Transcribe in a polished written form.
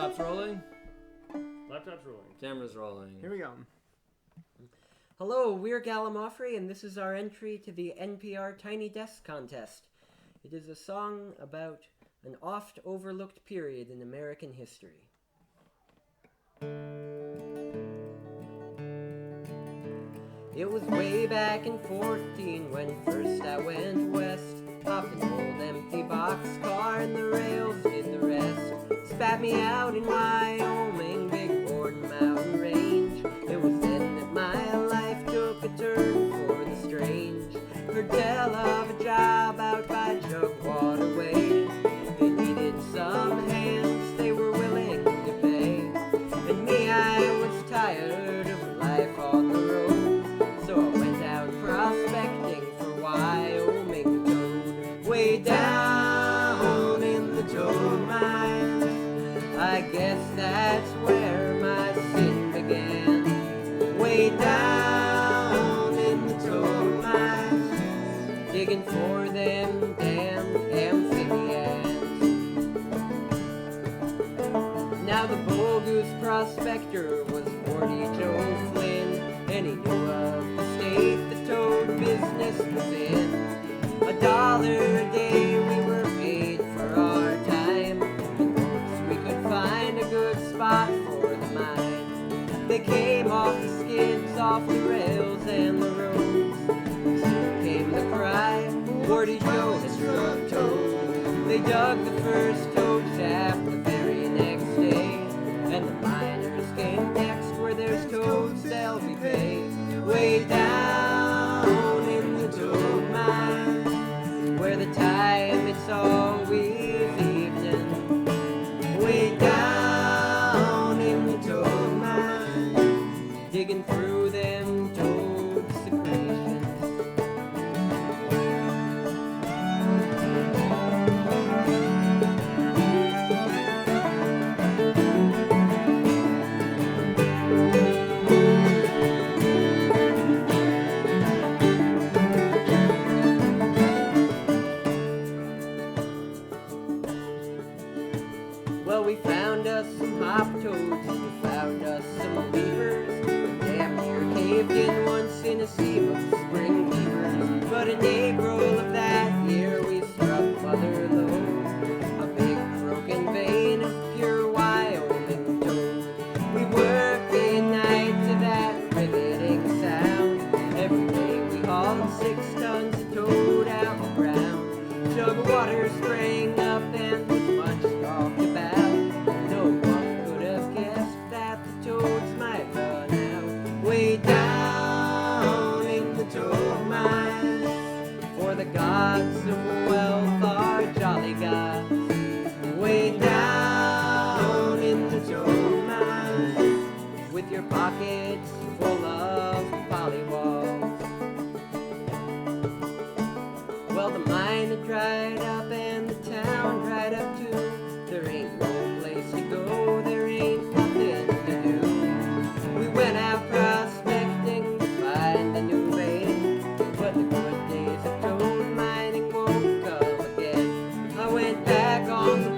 Laptop's rolling. Laptop's rolling. Camera's rolling. Here we go. Hello, we're Gallimaufry, and this is our entry to the NPR Tiny Desk Contest. It is a song about an oft-overlooked period in American history. It was way back in 14 when first I went west. Popped an old empty boxcar and the rails did the rest. Spat me out in Wyoming, big Borden mountain range. It was then that my life took a turn for the strange. Heard tell of a job out by Jug Waterway. They needed some hands, they were willing to pay. And me, I was tired of life on the road, so I went out prospecting for Wyoming toad. Way down in the toad mines, I guess that's where my sin began. Way down in the toad mines, digging for them damn amphibians. Now the bogus prospector was 40 Joe Flynn, and he knew of the state the toad business was in. $1 a day we were paid for our time, and once we could find a good spot for the mine. They came off the skids, off the rails and the roads. Soon came the cry, 40 Joe has struck toad. They dug the first toad shaft the very next day, and the miners came next. Where there's toads they'll be paid. Way down in the toad mine, where the time it's always evening. Way down in the toad mine, digging through them toad secretions. Well, we found us some hop toads, we found us some beavers. Damn near caved in once in a seam of spring beavers. But in April of that year we struck Mother Lowe, a big broken vein of pure Wyoming toad. We worked day and night to that riveting sound. Every day we hauled 6 tons of toad out the ground. Jug of water sprang up and was much talked about. No one could have guessed that the toads might run out. Way down in the toad mines, for the gods of wealth are jolly gods. Way down in the toad mines, with your pockets full of pollywogs. Well, the mine had dried up and the town dried up too. There ain't no place to go, there ain't nothing to do. We went out prospecting to find a new vein, but the good days of toad mining won't come again. I went back on the